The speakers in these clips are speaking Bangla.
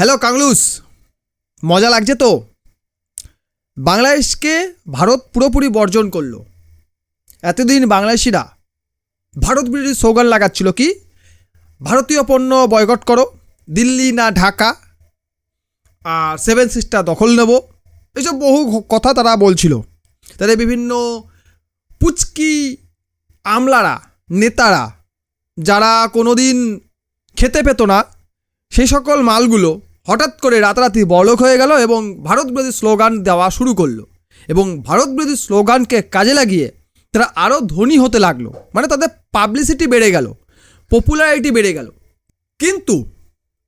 হ্যালো কাংলুস, মজা লাগছে তো? বাংলাদেশকে ভারত পুরোপুরি বর্জন করলো। এতদিন বাংলাদেশিরা ভারত বিরোধী স্লোগান লাগাচ্ছিল, কি ভারতীয় পণ্য বয়কট করো, দিল্লি না ঢাকা, আর 7 সিস্টার দখল নেব, এইসব বহু কথা তারা বলছিল। তাদের বিভিন্ন পুচকি আমলারা, নেতারা যারা কোনো দিন খেতে পেত না, সেই সকল মালগুলো হঠাৎ করে রাতারাতি বড়লোক হয়ে গেল এবং ভারত বিরোধী স্লোগান দেওয়া শুরু করলো। এবং ভারত বিরোধী স্লোগানকে কাজে লাগিয়ে তারা আরও ধনী হতে লাগলো, মানে তাদের পাবলিসিটি বেড়ে গেল, পপুলারিটি বেড়ে গেল। কিন্তু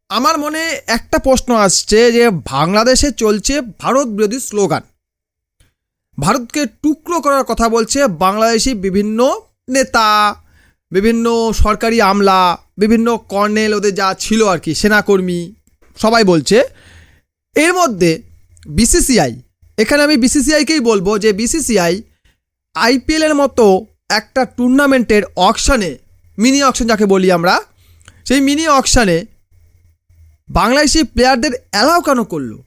আমার মনে একটা প্রশ্ন আসছে যে বাংলাদেশে চলছে ভারত বিরোধী স্লোগান, ভারতকে টুকরো করার কথা বলছে বাংলাদেশি বিভিন্ন নেতা, বিভিন্ন সরকারি আমলা, বিভিন্ন কর্নেল, ওদের যা ছিল আর কি, সেনাকর্মী, সবাই বলছে। এর মধ্যে বিসিসিআই, এখানে আমি বিসিসিআইকেই বলবো যে বিসিসিআই আইপিএলের মতো একটা টুর্নামেন্টের অকশানে, মিনি অকশন যাকে বলি আমরা, সেই মিনি অকশানে বাংলাদেশি প্লেয়ারদের অ্যালাউ কেন করলো?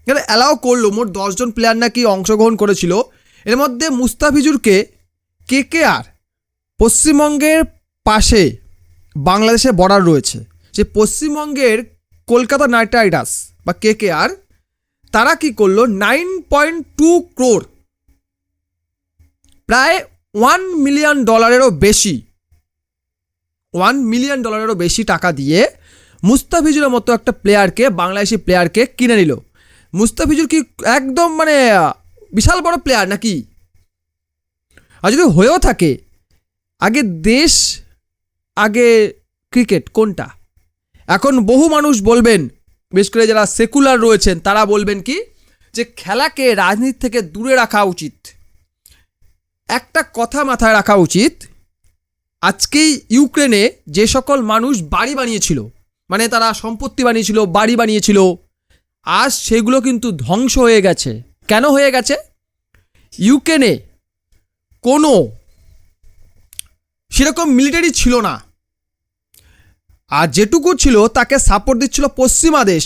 কেন অ্যালাউ করলো? মোট 10 জন প্লেয়ার নাকি অংশগ্রহণ করেছিল। এর মধ্যে মুস্তাফিজুরকে কেকেআর, পশ্চিমবঙ্গের পাশে বাংলাদেশের বর্ডার রয়েছে, যে পশ্চিমবঙ্গের কলকাতা নাইট রাইডার্স বা কেকেআর, তারা কি করলো 9.2 crore, প্রায় $1 million বেশি, $1 million বেশি টাকা দিয়ে মুস্তাফিজুরের মতো একটা প্লেয়ারকে, বাংলাদেশি প্লেয়ারকে কিনে নিল। মুস্তাফিজুর কি একদম মানে বিশাল বড় প্লেয়ার নাকি? আর যদি হয়েও থাকে, আগে দেশ আগে ক্রিকেট কোনটা? এখন বহু মানুষ বলবেন, বিশেষ করে যারা সেকুলার রয়েছেন, তারা বলবেন কি যে খেলাকে রাজনীতি থেকে দূরে রাখা উচিত। একটা কথা মাথায় রাখা উচিত, আজকেই ইউক্রেনে যে সকল মানুষ বাড়ি বানিয়েছিল, মানে তারা সম্পত্তি বানিয়েছিল, বাড়ি বানিয়েছিল, আজ সেগুলো কিন্তু ধ্বংস হয়ে গেছে। কেন হয়ে গেছে? ইউক্রেনে কোনো সেরকম মিলিটারি ছিল না, আর যেটুকু ছিল তাকে সাপোর্ট দিচ্ছিল পশ্চিমা দেশ।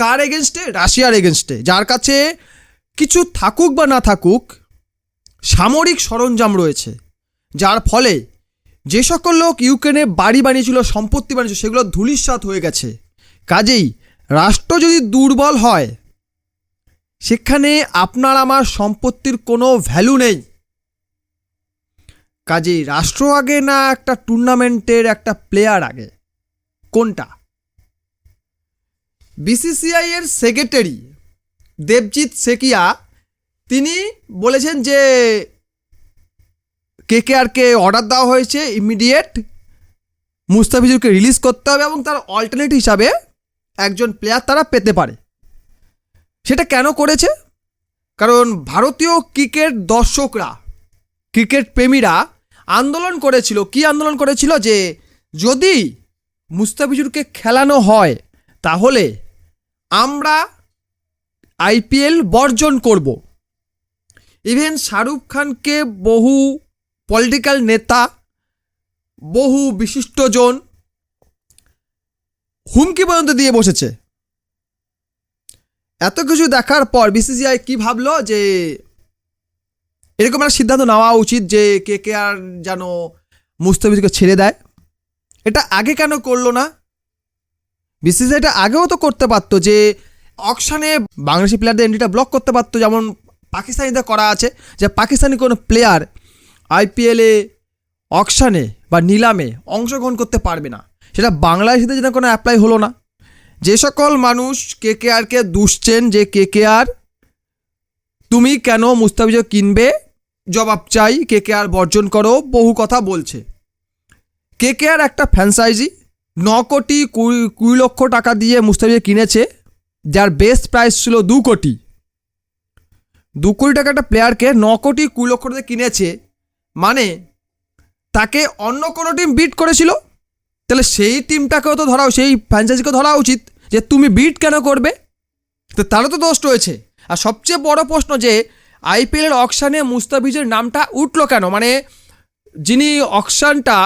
কার এগেনস্টে? রাশিয়ার এগেনস্টে। যার কাছে কিছু থাকুক বা না থাকুক সামরিক সরঞ্জাম রয়েছে, যার ফলে যে সকল লোক ইউক্রেনে বাড়ি বানিয়েছিল, সম্পত্তি বানিয়েছিল, সেগুলো ধূলিসাৎ হয়ে গেছে। কাজেই রাষ্ট্র যদি দুর্বল হয়, সেখানে আপনার আমার সম্পত্তির কোনো ভ্যালু নেই। কাজেই রাষ্ট্র আগে না একটা টুর্নামেন্টের একটা প্লেয়ার আগে? কোনটা? বিসিসিআই এর সেক্রেটারি দেবজিৎ সেকিয়া তিনি বলেছেন যে কেকেআরকে অর্ডার দেওয়া হয়েছে ইমিডিয়েট মুস্তাফিজুরকে রিলিজ করতে হবে এবং তার অল্টারনেট হিসাবে একজন প্লেয়ার তারা পেতে পারে। সেটা কেন করেছে? কারণ ভারতীয় ক্রিকেট দর্শকরা, ক্রিকেট প্রেমীরা আন্দোলন করেছিল। কি আন্দোলন করেছিল? যে যদি মুস্তাফিজুরকে খেলানো হয় তাহলে আমরা আইপিএল বর্জন করব। ইভেন শাহরুখ খানকে বহু পলিটিক্যাল নেতা, বহু বিশিষ্টজন হুমকি পর্যন্ত দিয়ে বসেছে। এত কিছু দেখার পর বিসিসিআই কি ভাবলো যে এরকম একটা সিদ্ধান্ত নেওয়া উচিত যে কেকেআর যেন মুস্তাফিজুরকে ছেড়ে দেয়। এটা আগে কেন করলো না? বিসিসিআই এটা আগেও তো করতে পারতো, যে অকশানে বাংলাদেশি প্লেয়ারদের এন্ট্রিটা ব্লক করতে পারতো, যেমন পাকিস্তানিদের করা আছে, যে পাকিস্তানি কোনো প্লেয়ার আইপিএলে অকশানে বা নিলামে অংশগ্রহণ করতে পারবে না। সেটা বাংলাদেশিদের যেন কোনো অ্যাপ্লাই হলো না। যে সকল মানুষ কেকেআরকে দুষছেন যে কেকেআর তুমি কেন মুস্তাফিজুর কিনবে, জবাব চাই, কেকেআর বর্জন করো, বহু কথা বলছে। কেকেআর একটা ফ্র্যাঞ্চাইজি 9 কোটি 20 লক্ষ টাকা দিয়ে মুস্তাফিজুর কিনেছে, যার বেস্ট প্রাইস ছিল 2 কোটি। 2 কোটি টাকা একটা প্লেয়ারকে 9 কোটি 20 লক্ষ টাকা কিনেছে, মানে তাকে অন্য কোনো টিম বিট করেছিল। তাহলে সেই টিমটাকেও তো ধরা, সেই ফ্র্যাঞ্চাইজিকেও ধরা উচিত যে তুমি বিট কেন করবে। তো তারও তো দোষ রয়েছে। আর সবচেয়ে বড় প্রশ্ন যে আইপিএলের অকশানে মুস্তাফিজের নামটা উঠলো কেন? মানে যিনি অকশানটা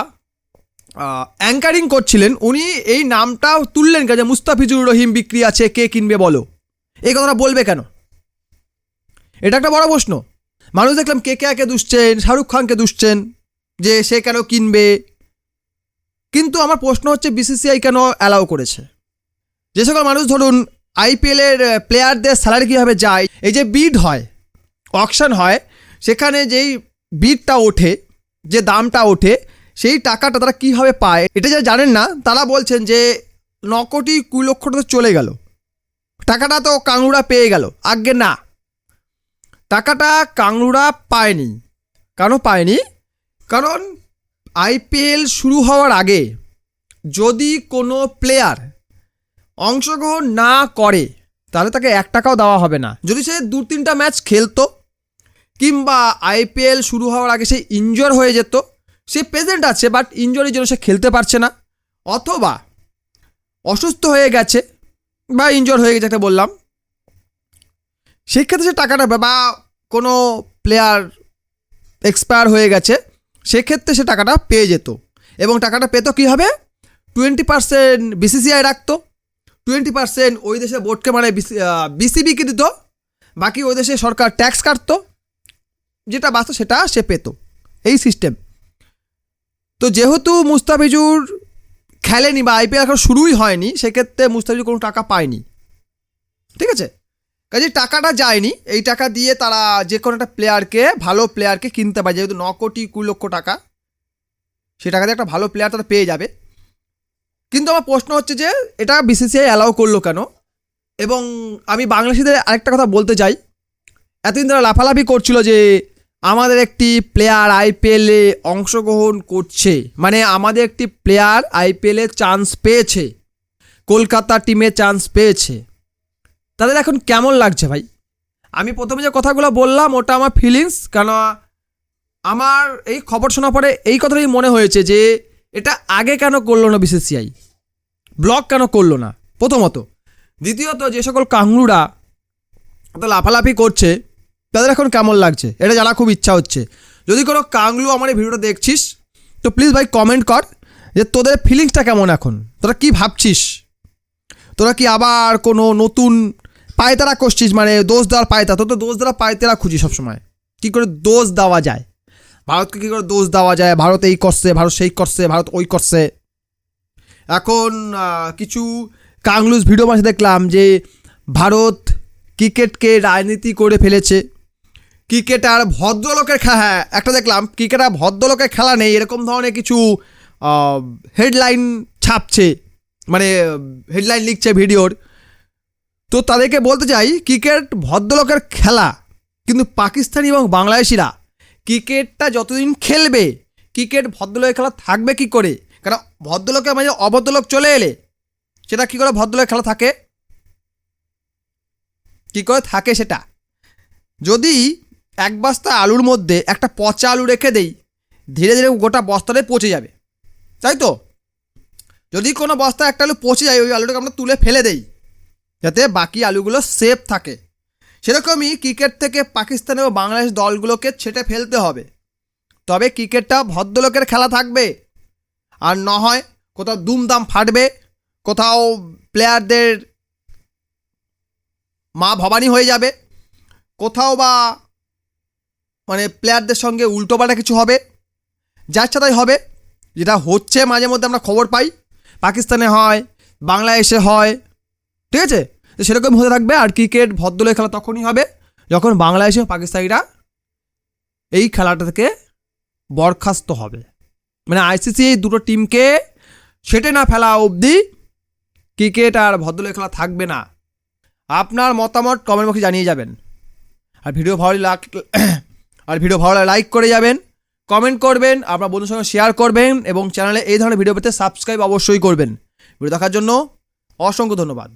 অ্যাঙ্কারিং করছিলেন, উনি এই নামটা তুললেন কেন যে মুস্তাফিজুর রহিম বিক্রি আছে, কে কিনবে বলো? এই কথাটা বলবে কেন? এটা একটা বড় প্রশ্ন। মানুষ দেখলাম কে দুষছেন, শাহরুখ খানকে দুষছেন যে সে কেন কিনবে, কিন্তু আমার প্রশ্ন হচ্ছে বিসিসিআই কেন অ্যালাউ করেছে? যে সকল মানুষ ধরুন আইপিএলের প্লেয়ারদের স্যালারি কীভাবে যায়, এই যে বিড হয়, অকশন হয়, সেখানে যেই বিডটা ওঠে, যে দামটা ওঠে, সেই টাকাটা তারা কীভাবে পায় এটা যারা জানেন না তারা বলছেন যে 9 কোটি 20 লক্ষ টাকা চলে গেল, টাকাটা তো কাংড়ুরা পেয়ে গেল। আজ্ঞে না, টাকাটা কাংড়ুরা পায়নি। কেন পায়নি? কারণ আইপিএল শুরু হওয়ার আগে যদি কোনো প্লেয়ার অংশগ্রহণ না করে তাহলে তাকে 1 টাকাও দেওয়া হবে না। যদি সে 2-3টা ম্যাচ খেলতো কিংবা আইপিএল শুরু হওয়ার আগে সে ইনজোর হয়ে যেত, সে প্রেজেন্ট আছে বাট ইনজুরির জন্য সে খেলতে পারছে না, অথবা অসুস্থ হয়ে গেছে বা ইনজোর হয়ে গেছে একটা বললাম, সেক্ষেত্রে সে টাকাটা, বা কোনো প্লেয়ার এক্সপায়ার হয়ে গেছে, সেক্ষেত্রে সে টাকাটা পেয়ে যেত। এবং টাকাটা পেত কীভাবে? 20% বিসিসিআই রাখতো, 20% ওই দেশের বোর্ডকে মানে বিসিবিকে দিত, বাকি ওই দেশে সরকার ট্যাক্স কাটতো, যেটা বাঁচত সেটা সে পেত। এই সিস্টেম। তো যেহেতু মুস্তাফিজুর খেলেনি বা আইপিএল এখন শুরুই হয়নি, সেক্ষেত্রে মুস্তাফিজুর কোনো টাকা পায়নি, ঠিক আছে? কাজে টাকাটা যায়নি, এই টাকা দিয়ে তারা যে কোনো একটা প্লেয়ারকে, ভালো প্লেয়ারকে কিনতে পারে। যেহেতু 9 কোটি 20 লক্ষ টাকা, সে টাকা দিয়ে একটা ভালো প্লেয়ার তারা পেয়ে যাবে। কিন্তু আমার প্রশ্ন হচ্ছে যে এটা বিসিসিআই অ্যালাউ করলো কেন? এবং আমি বাংলাদেশিদের আরেকটা কথা বলতে চাই, এতদিন তারা লাফালাফি করছিল যে আমাদের একটি প্লেয়ার আইপিএলে অংশগ্রহণ করছে, মানে আমাদের একটি প্লেয়ার আইপিএলে চান্স পেয়েছে, কলকাতা টিমে চান্স পেয়েছে। তাদের এখন কেমন লাগছে ভাই? আমি প্রথমে যে কথাগুলো বললাম ওটা আমার ফিলিংস, কেন আমার এই খবর শোনার পরে এই কথাটাই মনে হয়েছে যে এটা আগে কেন করলো না বিসিসিআই, ব্লক কেন করলো না প্রথমত। দ্বিতীয়ত যে সকল কাংড়ুরা এত লাফালাফি করছে তাদের এখন কেমন লাগছে এটা জানা খুব ইচ্ছা হচ্ছে। যদি কোনো কাংলু আমার এই ভিডিওটা দেখছিস তো প্লিজ ভাই কমেন্ট কর যে তোদের ফিলিংসটা কেমন এখন, তোরা কি ভাবছিস, তোরা কি আবার কোনো নতুন পায়তারা করছিস, মানে দোষ দেওয়ার পায়তা, তোর তো দোষ দেওয়ার পায়তারা খুঁজি সবসময়, কী করে দোষ দেওয়া যায় ভারতকে, কী করে দোষ দেওয়া যায়, ভারত এই করছে, ভারত সেই করছে, ভারত ওই করছে। এখন কিছু কাংলুজ ভিডিও মাঝে দেখলাম যে ভারত ক্রিকেটকে রাজনীতি করে ফেলেছে, ক্রিকেট আর ভদ্রলোকের খেলা, হ্যাঁ একটা দেখলাম ক্রিকেট আর ভদ্রলোকের খেলা নেই, এরকম ধরনের কিছু হেডলাইন ছাপছে, মানে হেডলাইন লিখছে ভিডিওর। তো তাদেরকে বলতে চাই ক্রিকেট ভদ্রলোকের খেলা, কিন্তু পাকিস্তানি এবং বাংলাদেশিরা ক্রিকেটটা যতদিন খেলবে ক্রিকেট ভদ্রলোকের খেলা থাকবে কি করে? কারণ ভদ্রলোকের মাঝে অভদ্রলোক চলে এলে সেটা কী করে ভদ্রলোকের খেলা থাকে, কী করে থাকে সেটা? যদি 1 বস্তা আলুর মধ্যে একটা পচা আলু রেখে দেই, ধীরে ধীরে গোটা বস্তাটাই পচে যাবে, তাই তো? যদি কোনো বস্তা একটা আলু পচে যায়, ওই আলুটাকে আমরা তুলে ফেলে দেই যাতে বাকি আলুগুলো সেফ থাকে। সেরকমই ক্রিকেট থেকে পাকিস্তান ও বাংলাদেশ দলগুলোকে ছেটে ফেলতে হবে, তবে ক্রিকেটটা ভদ্রলোকের খেলা থাকবে। আর না হয় কোথাও দুমদাম ফাটবে, কোথাও প্লেয়ারদের মা ভবানী হয়ে যাবে, কোথাও বা মানে প্লেয়ারদের সঙ্গে উল্টোপাল্টা কিছু হবে, যার সাথেই হবে, যেটা হচ্ছে মাঝে মধ্যে আমরা খবর পাই, পাকিস্তানে হয়, বাংলাদেশে হয়, ঠিক আছে? তো সেরকম হতে থাকবে। আর ক্রিকেট ভদ্রলোকের খেলা তখনই হবে যখন বাংলাদেশে পাকিস্তানিরা এই খেলাটা থেকে বরখাস্ত হবে, মানে আইসিসি এই দুটো টিমকে ছেটে না ফেলা অবধি ক্রিকেট আর ভদ্রলোকের খেলা থাকবে না। আপনার মতামত কমেন্ট বক্সে জানিয়ে যাবেন। আর ভিডিও ভালো লাইক করে যাবেন, কমেন্ট করবেন, আপনার বন্ধুর সঙ্গে শেয়ার করবেন এবং চ্যানেলে এই ধরনের ভিডিও পেতে সাবস্ক্রাইব অবশ্যই করবেন। ভিডিও দেখার জন্য অসংখ্য ধন্যবাদ।